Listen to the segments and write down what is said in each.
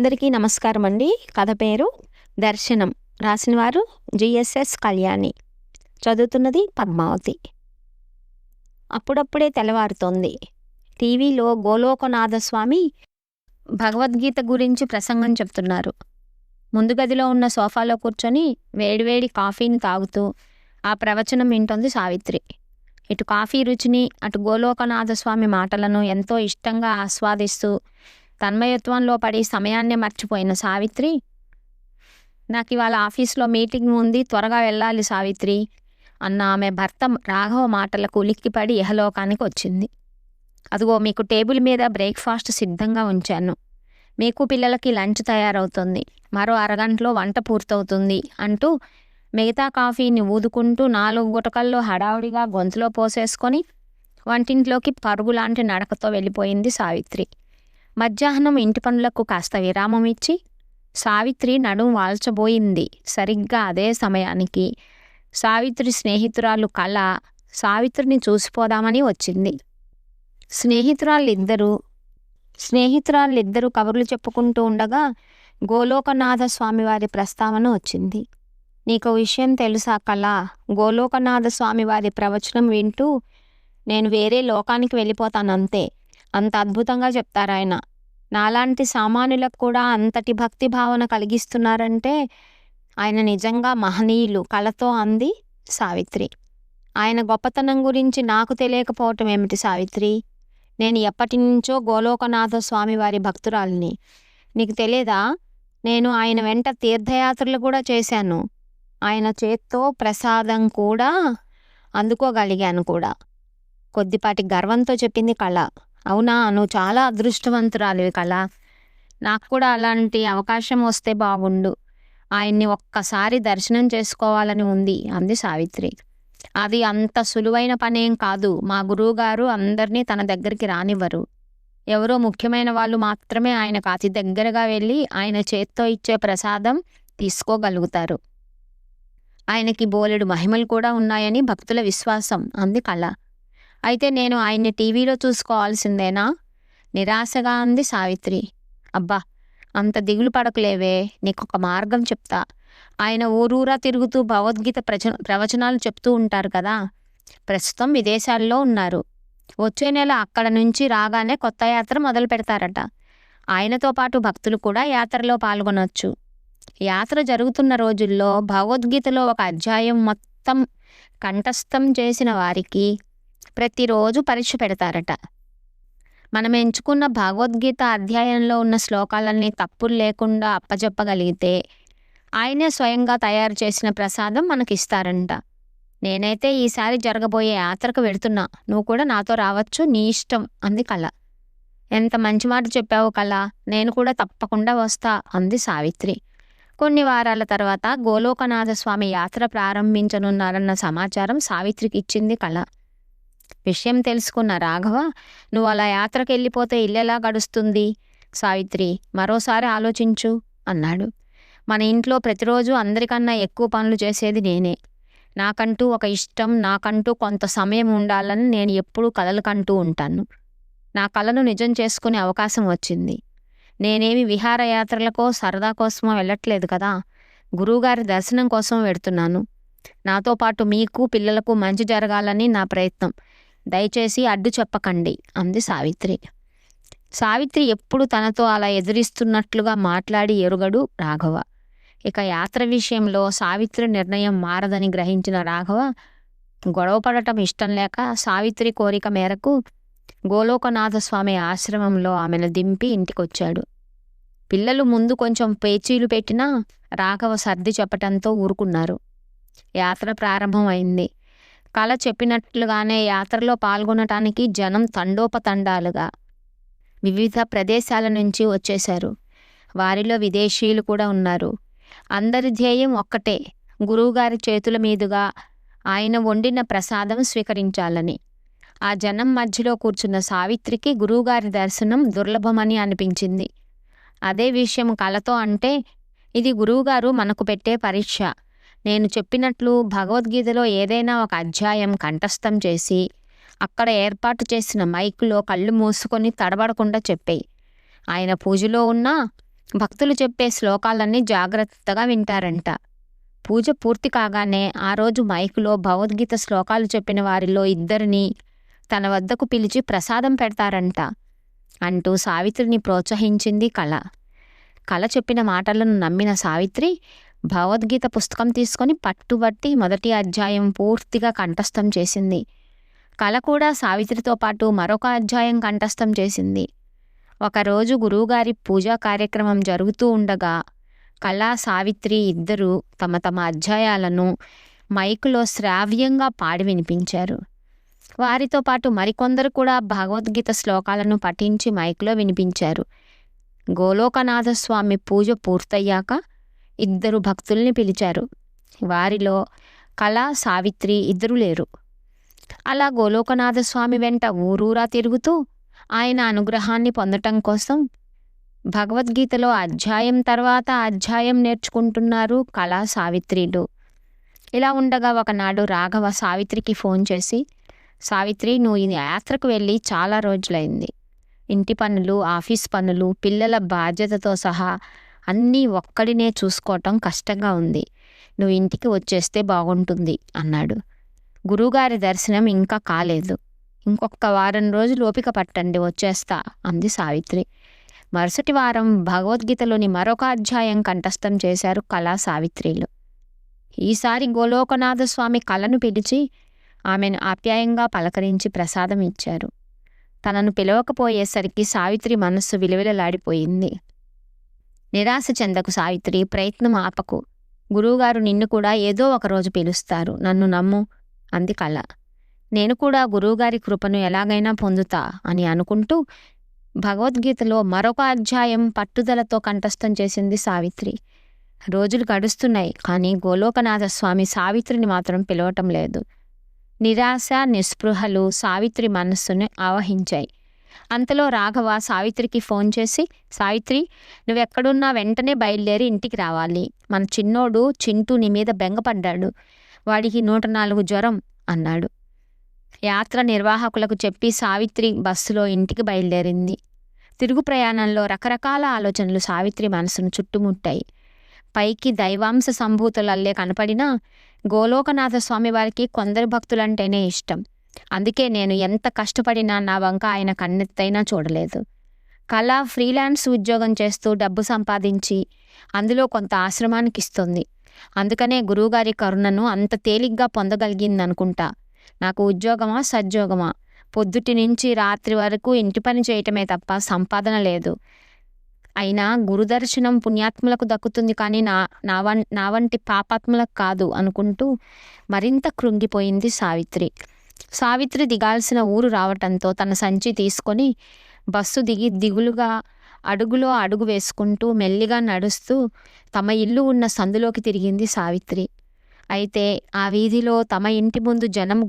అందరికీ నమస్కారం అండి. కథ పేరు దర్శనం. రాసినవారు జిఎస్ఎస్ కళ్యాణి. చదువుతున్నది పద్మావతి. అప్పుడప్పుడే తెల్లవారుతోంది. టీవీలో గోలోకనాథస్వామి భగవద్గీత గురించి ప్రసంగం చెప్తున్నారు. ముందు గదిలో ఉన్న సోఫాలో కూర్చొని వేడివేడి కాఫీని తాగుతూ ఆ ప్రవచనం వింటోంది సావిత్రి. ఇటు కాఫీ రుచిని, అటు గోలోకనాథస్వామి మాటలను ఎంతో ఇష్టంగా ఆస్వాదిస్తూ తన్మయత్వంలో పడి సమయాన్నే మర్చిపోయిన సావిత్రి, నాకు ఇవాళ ఆఫీస్లో మీటింగ్ ఉంది, త్వరగా వెళ్ళాలి సావిత్రి అన్న ఆమె భర్త రాఘవ మాటలకు ఉలిక్కిపడి ఇహలోకానికి వచ్చింది. అదిగో మీకు టేబుల్ మీద బ్రేక్ఫాస్ట్ సిద్ధంగా ఉంచాను. మీకు పిల్లలకి లంచ్ తయారవుతుంది. మరో అరగంటలో వంట పూర్తవుతుంది అంటూ మిగతా కాఫీని ఊదుకుంటూ 4 గుటకల్లో హడావుడిగా గొంతులో పోసేసుకొని వంటింట్లోకి పరుగులాంటి నడకతో వెళ్ళిపోయింది సావిత్రి. మధ్యాహ్నం ఇంటి పనులకు కాస్త విరామం ఇచ్చి సావిత్రి నడుం వాల్చబోయింది. సరిగ్గా అదే సమయానికి సావిత్రి స్నేహితురాలు కళ సావిత్రిని చూసిపోదామని వచ్చింది. స్నేహితురాళ్ళిద్దరూ కబుర్లు చెప్పుకుంటూ ఉండగా గోలోకనాథ స్వామివారి ప్రస్తావన వచ్చింది. నీకు విషయం తెలుసా కళ? గోలోకనాథ స్వామివారి ప్రవచనం వింటూ నేను వేరే లోకానికి వెళ్ళిపోతానంతే. అంత అద్భుతంగా చెప్తారాయన. నాలాంటి సామాన్యులకు కూడా అంతటి భక్తి భావన కలిగిస్తున్నారంటే ఆయన నిజంగా మహనీయులు కళతో అంది సావిత్రి. ఆయన గొప్పతనం గురించి నాకు తెలియకపోవటం ఏమిటి సావిత్రి? నేను ఎప్పటి నుంచో గోలోకనాథ స్వామివారి భక్తురాలిని. నీకు తెలియదా? నేను ఆయన వెంట తీర్థయాత్రలు కూడా చేశాను. ఆయన చేత్తో ప్రసాదం కూడా అందుకోగలిగాను కూడా. కొద్దిపాటి గర్వంతో చెప్పింది కళ. అవునా? నువ్వు చాలా అదృష్టవంతురాలివి కళ. నాకు కూడా అలాంటి అవకాశం వస్తే బాగుండు. ఆయన్ని ఒక్కసారి దర్శనం చేసుకోవాలని ఉంది అంది సావిత్రి. అది అంత సులువైన పనేం కాదు. మా గురువుగారు అందరినీ తన దగ్గరికి రానివ్వరు. ఎవరో ముఖ్యమైన వాళ్ళు మాత్రమే ఆయనకు అతి దగ్గరగా వెళ్ళి ఆయన చేత్తో ఇచ్చే ప్రసాదం తీసుకోగలుగుతారు. ఆయనకి బోలెడు మహిమలు కూడా ఉన్నాయని భక్తుల విశ్వాసం అంది కళ. అయితే నేను ఆయన్ని టీవీలో చూసుకోవాల్సిందేనా? నిరాశగా అంది సావిత్రి. అబ్బా, అంత దిగులు పడకులేవే. నీకొక మార్గం చెప్తా. ఆయన ఊరూరా తిరుగుతూ భగవద్గీత ప్రవచనాలు చెప్తూ ఉంటారు కదా. ప్రస్తుతం విదేశాల్లో ఉన్నారు. వచ్చే నెల అక్కడ నుంచి రాగానే కొత్త యాత్ర మొదలు పెడతారట. ఆయనతో పాటు భక్తులు కూడా యాత్రలో పాల్గొనొచ్చు. యాత్ర జరుగుతున్న రోజుల్లో భగవద్గీతలో ఒక అధ్యాయం మొత్తం కంఠస్థం చేసిన వారికి ప్రతిరోజు పరీక్ష పెడతారట. మనం ఎంచుకున్న భగవద్గీత అధ్యాయంలో ఉన్న శ్లోకాలన్నీ తప్పులు లేకుండా అప్పచెప్పగలిగితే ఆయనే స్వయంగా తయారు చేసిన ప్రసాదం మనకిస్తారంట. నేనైతే ఈసారి జరగబోయే యాత్రకు వెడుతున్నా. నువ్వు కూడా నాతో రావచ్చు, నీ ఇష్టం అంది కళ. ఎంత మంచి మాట చెప్పావు కళ. నేను కూడా తప్పకుండా వస్తా అంది సావిత్రి. కొన్ని వారాల తర్వాత గోలోకనాథ స్వామి యాత్ర ప్రారంభించనున్నారన్న సమాచారం సావిత్రికి ఇచ్చింది కళ. విషయం తెలుసుకున్న రాఘవ, నువ్వు అలా యాత్రకు వెళ్ళిపోతే ఇల్లెలా గడుస్తుంది సావిత్రి? మరోసారి ఆలోచించు అన్నాడు. మన ఇంట్లో ప్రతిరోజు అందరికన్నా ఎక్కువ పనులు చేసేది నేనే. నాకంటూ ఒక ఇష్టం, నాకంటూ కొంత సమయం ఉండాలని నేను ఎప్పుడూ కలలు కంటూ ఉంటాను. నా కలను నిజం చేసుకునే అవకాశం వచ్చింది. నేనేమి విహారయాత్రలకో సరదా కోసమో వెళ్ళట్లేదు కదా. గురువుగారి దర్శనం కోసం వెడుతున్నాను. నాతో పాటు మీకు పిల్లలకు మంచి జరగాలని నా ప్రయత్నం. దయచేసి అడ్డు చెప్పకండి అంది సావిత్రి. సావిత్రి ఎప్పుడు తనతో అలా ఎదిరిస్తున్నట్లుగా మాట్లాడి ఎరుగడు రాఘవ. ఇక యాత్ర విషయంలో సావిత్రి నిర్ణయం మారదని గ్రహించిన రాఘవ గొడవపడటం ఇష్టం లేక సావిత్రి కోరిక మేరకు గోలోకనాథస్వామి ఆశ్రమంలో ఆమెను దింపి ఇంటికొచ్చాడు. పిల్లలు ముందు కొంచెం పేచీలు పెట్టినా రాఘవ సర్ది చెప్పటంతో ఊరుకున్నారు. యాత్ర ప్రారంభం అయింది. కళ చెప్పినట్లుగానే యాత్రలో పాల్గొనటానికి జనం తండోపతండాలుగా వివిధ ప్రదేశాల నుంచి వచ్చేశారు. వారిలో విదేశీయులు కూడా ఉన్నారు. అందరి ధ్యేయం ఒక్కటే, గురువుగారి చేతుల మీదుగా ఆయన వండిన ప్రసాదం స్వీకరించాలని. ఆ జనం మధ్యలో కూర్చున్న సావిత్రికి గురువుగారి దర్శనం దుర్లభమని అనిపించింది. అదే విషయం కళతో అంటే, ఇది గురువుగారు మనకు పెట్టే పరీక్ష. నేను చెప్పినట్లు భగవద్గీతలో ఏదైనా ఒక అధ్యాయం కంఠస్థం చేసి అక్కడ ఏర్పాటు చేసిన మైకులో కళ్ళు మూసుకొని తడబడకుండా చెప్పేయి. ఆయన పూజలో ఉన్నా భక్తులు చెప్పే శ్లోకాలన్నీ జాగ్రత్తగా వింటారంట. పూజ పూర్తి కాగానే ఆ రోజు మైకులో భగవద్గీత శ్లోకాలు చెప్పిన వారిలో ఇద్దరిని తన వద్దకు పిలిచి ప్రసాదం పెడతారంట అంటూ సావిత్రిని ప్రోత్సహించింది కళ. కళ చెప్పిన మాటలను నమ్మిన సావిత్రి భగవద్గీత పుస్తకం తీసుకొని పట్టుబట్టి మొదటి అధ్యాయం పూర్తిగా కంఠస్థం చేసింది. కళ కూడా సావిత్రితో పాటు మరొక అధ్యాయం కంఠస్థం చేసింది. ఒకరోజు గురువుగారి పూజా కార్యక్రమం జరుగుతూ ఉండగా కళ, సావిత్రి ఇద్దరూ తమ తమ అధ్యాయాలను మైకులో శ్రావ్యంగా పాడి వినిపించారు. వారితో పాటు మరికొందరు కూడా భగవద్గీత శ్లోకాలను పఠించి మైకులో వినిపించారు. గోలోకనాథ స్వామి పూజ పూర్తయ్యాక ఇద్దరు భక్తుల్ని పిలిచారు. వారిలో కళ, సావిత్రి ఇద్దరు లేరు. అలా గోలోకనాథ స్వామి వెంట ఊరూరా తిరుగుతూ ఆయన అనుగ్రహాన్ని పొందటం కోసం భగవద్గీతలో అధ్యాయం తర్వాత అధ్యాయం నేర్చుకుంటున్నారు కళ, సావిత్రిలు. ఇలా ఉండగా ఒకనాడు రాఘవ సావిత్రికి ఫోన్ చేసి, సావిత్రి, నువ్వు ఈ యాత్రకు వెళ్ళి చాలా రోజులైంది. ఇంటి పనులు, ఆఫీస్ పనులు, పిల్లల బాధ్యతతో సహా అన్నీ ఒక్కడినే చూసుకోవటం కష్టంగా ఉంది. నువ్వు ఇంటికి వచ్చేస్తే బాగుంటుంది అన్నాడు. గురువుగారి దర్శనం ఇంకా కాలేదు. ఇంకొక వారం రోజులు ఓపిక పట్టండి, వచ్చేస్తా అంది సావిత్రి. మరుసటి వారం భగవద్గీతలోని మరొక అధ్యాయం కంఠస్థం చేశారు కళా, సావిత్రిలు. ఈసారి గోలోకనాథ స్వామి కళను పిలిచి ఆమెను ఆప్యాయంగా పలకరించి ప్రసాదం ఇచ్చారు. తనను పిలవకపోయేసరికి సావిత్రి మనస్సు విలువిలలాడిపోయింది. నిరాశ చెందకు సావిత్రి, ప్రయత్నం ఆపకు. గురువుగారు నిన్ను కూడా ఏదో ఒకరోజు పిలుస్తారు, నన్ను నమ్ము అంది కళ. నేను కూడా గురువుగారి కృపను ఎలాగైనా పొందుతా అని అనుకుంటూ భగవద్గీతలో మరొక అధ్యాయం పట్టుదలతో కంఠస్థం చేసింది సావిత్రి. రోజులు గడుస్తున్నాయి, కానీ గోలోకనాథ స్వామి సావిత్రిని మాత్రం పిలవటం లేదు. నిరాశ, నిస్పృహలు సావిత్రి మనస్సును ఆవహించాయి. అంతలో రాఘవ సావిత్రికి ఫోన్ చేసి, సావిత్రి, నువ్వెక్కడున్నా వెంటనే బయలుదేరి ఇంటికి రావాలి. మన చిన్నోడు చింటూ నీ మీద బెంగపడ్డాడు, వాడికి 104 జ్వరం అన్నాడు. యాత్ర నిర్వాహకులకు చెప్పి సావిత్రి బస్సులో ఇంటికి బయలుదేరింది. తిరుగు ప్రయాణంలో రకరకాల ఆలోచనలు సావిత్రి మనసును చుట్టుముట్టాయి. పైకి దైవాంశ సంభూతులల్లే కనపడినా గోలోకనాథ స్వామి వారికి కొందరు భక్తులంటేనే ఇష్టం. అందుకే నేను ఎంత కష్టపడినా నా వంక ఆయన కన్నెత్తైనా చూడలేదు. కళ ఫ్రీలాన్స్ ఉద్యోగం చేస్తూ డబ్బు సంపాదించి అందులో కొంత ఆశ్రమానికి ఇస్తుంది. అందుకనే గురువుగారి కరుణను అంత తేలిగ్గా పొందగలిగిందనుకుంటా. నాకు ఉద్యోగమా, సద్యోగమా, పొద్దుటి నుంచి రాత్రి వరకు ఇంటి పని చేయటమే తప్ప సంపాదన లేదు. అయినా గురుదర్శనం పుణ్యాత్ములకు దక్కుతుంది, కానీ నా వంటి పాపాత్ములకు కాదు అనుకుంటూ మరింత కృంగిపోయింది సావిత్రి. సావిత్రి దిగాల్సిన ఊరు రావటంతో తన సంచి తీసుకొని బస్సు దిగి దిగులుగా అడుగులో అడుగు వేసుకుంటూ మెల్లిగా నడుస్తూ తమ ఇల్లు ఉన్న సందులోకి తిరిగింది సావిత్రి. అయితే ఆ వీధిలో తమ ఇంటి ముందు జనం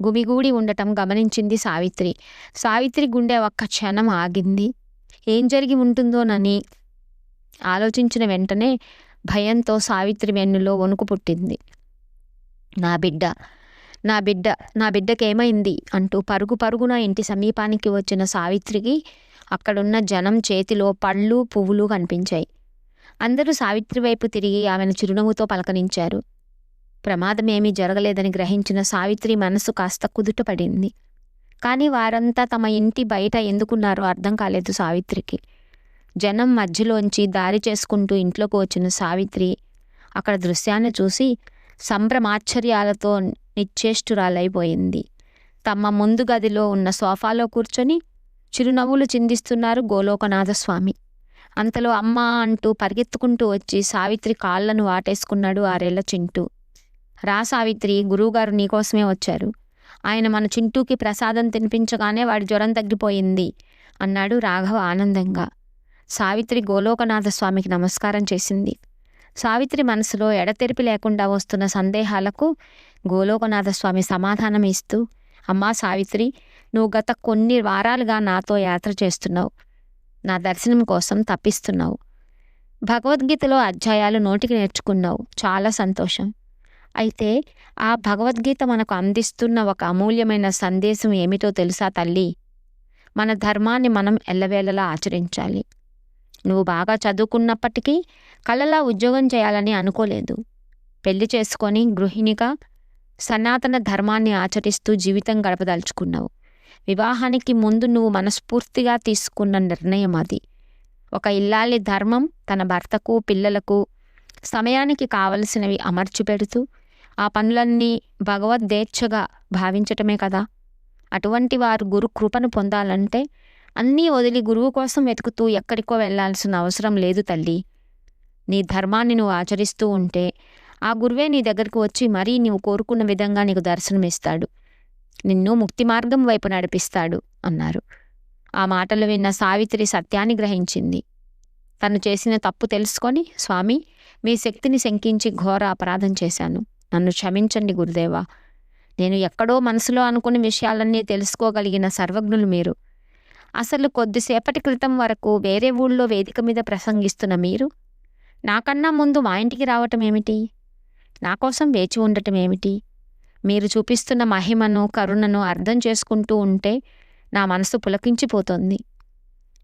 గుమిగూడి ఉండటం గమనించింది సావిత్రి. సావిత్రి గుండె ఒక్క క్షణం ఆగింది. ఏం జరిగి ఉంటుందోనని ఆలోచించిన వెంటనే భయంతో సావిత్రి వెన్నులో వణుకు పుట్టింది. నా బిడ్డకేమైంది అంటూ పరుగు పరుగున ఇంటి సమీపానికి వచ్చిన సావిత్రికి అక్కడున్న జనం చేతిలో పళ్ళు, పువ్వులు కనిపించాయి. అందరూ సావిత్రి వైపు తిరిగి ఆమెను చిరునవ్వుతో పలకరించారు. ప్రమాదమేమీ జరగలేదని గ్రహించిన సావిత్రి మనసు కాస్త కుదుటపడింది. కానీ వారంతా తమ ఇంటి బయట ఎందుకున్నారో అర్థం కాలేదు సావిత్రికి. జనం మధ్యలోంచి దారి చేసుకుంటూ ఇంట్లోకి వచ్చిన సావిత్రి అక్కడ దృశ్యాన్ని చూసి సంభ్రమాశ్చర్యాలతో నిశ్చేష్టురాలైపోయింది. తమ ముందు గదిలో ఉన్న సోఫాలో కూర్చొని చిరునవ్వులు చిందిస్తున్నారు గోలోకనాథ స్వామి. అంతలో అమ్మా అంటూ పరిగెత్తుకుంటూ వచ్చి సావిత్రి కాళ్లను వాటేసుకున్నాడు 6 ఏళ్ల చింటూ. రా సావిత్రి, గురువుగారు నీకోసమే వచ్చారు. ఆయన మన చింటూకి ప్రసాదం తినిపించగానే వాడి జ్వరం తగ్గిపోయింది అన్నాడు రాఘవ ఆనందంగా. సావిత్రి గోలోకనాథ స్వామికి నమస్కారం చేసింది. సావిత్రి మనసులో ఎడతెరిపి లేకుండా వస్తున్న సందేహాలకు గోలోకనాథ స్వామి సమాధానం ఇస్తూ, అమ్మా సావిత్రి, నువ్వు గత కొన్ని వారాలుగా నాతో యాత్ర చేస్తున్నావు, నా దర్శనం కోసం తప్పిస్తున్నావు. భగవద్గీతలో అధ్యాయాలు నోటికి నేర్చుకున్నావు, చాలా సంతోషం. అయితే ఆ భగవద్గీత మనకు అందిస్తున్న ఒక అమూల్యమైన సందేశం ఏమిటో తెలుసా తల్లి? మన ధర్మాన్ని మనం ఎల్లవేళలా ఆచరించాలి. నువ్వు బాగా చదువుకున్నప్పటికీ కళలా ఉద్యోగం చేయాలని అనుకోలేదు. పెళ్లి చేసుకొని గృహిణిగా సనాతన ధర్మాన్ని ఆచరిస్తూ జీవితం గడపదలుచుకున్నావు. వివాహానికి ముందు నువ్వు మనస్ఫూర్తిగా తీసుకున్న నిర్ణయం అది. ఒక ఇల్లాలి ధర్మం తన భర్తకు, పిల్లలకు సమయానికి కావలసినవి అమర్చి పెడుతూ ఆ పనులన్నీ భగవద్దేచ్ఛగా భావించటమే కదా. అటువంటి వారు గురు కృపను పొందాలంటే అన్నీ వదిలి గురువు కోసం వెతుకుతూ ఎక్కడికో వెళ్లాల్సిన అవసరం లేదు తల్లి. నీ ధర్మాన్ని నువ్వు ఆచరిస్తూ ఉంటే ఆ గురువే నీ దగ్గరకు వచ్చి మరీ నీవు కోరుకున్న విధంగా నీకు దర్శనమిస్తాడు, నిన్ను ముక్తి మార్గం వైపు నడిపిస్తాడు అన్నారు. ఆ మాటలు విన్న సావిత్రి సత్యాన్ని గ్రహించింది. తను చేసిన తప్పు తెలుసుకొని, స్వామి, మీ శక్తిని శంకించి ఘోర అపరాధం చేశాను, నన్ను క్షమించండి గురుదేవా. నేను ఎక్కడో మనసులో అనుకున్న విషయాలన్నీ తెలుసుకోగలిగిన సర్వజ్ఞులు మీరు. అసలు కొద్దిసేపటి క్రితం వరకు వేరే ఊళ్ళో వేదిక మీద ప్రసంగిస్తున్న మీరు నాకన్నా ముందు మా ఇంటికి రావటం ఏమిటి? నా కోసం వేచి ఉండటం ఏమిటి? మీరు చూపిస్తున్న మహిమను, కరుణను అర్థం చేసుకుంటూ ఉంటే నా మనసు పులకించిపోతోంది.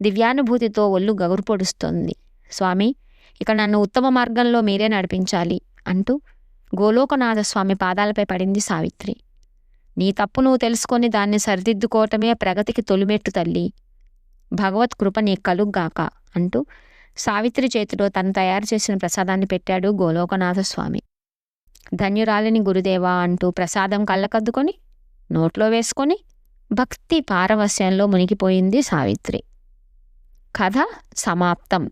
దివ్యానుభూతితో ఒళ్ళు గగురు పొడుస్తోంది. స్వామి, ఇక నన్ను ఉత్తమ మార్గంలో మీరే నడిపించాలి అంటూ గోలోకనాథ స్వామి పాదాలపై పడింది సావిత్రి. నీ తప్పు నువ్వు తెలుసుకొని దాన్ని సరిదిద్దుకోవటమే ప్రగతికి తొలిమెట్టు తల్లి. భగవత్ కృప నీ కలుగ్గాక అంటూ సావిత్రి చేతిలో తను తయారు చేసిన ప్రసాదాన్ని పెట్టాడు గోలోకనాథ స్వామి. ధన్యురాలిని గురుదేవా అంటూ ప్రసాదం కళ్ళకద్దుకొని నోట్లో వేసుకొని భక్తి పారవస్యంలో మునిగిపోయింది సావిత్రి. కథ సమాప్తం.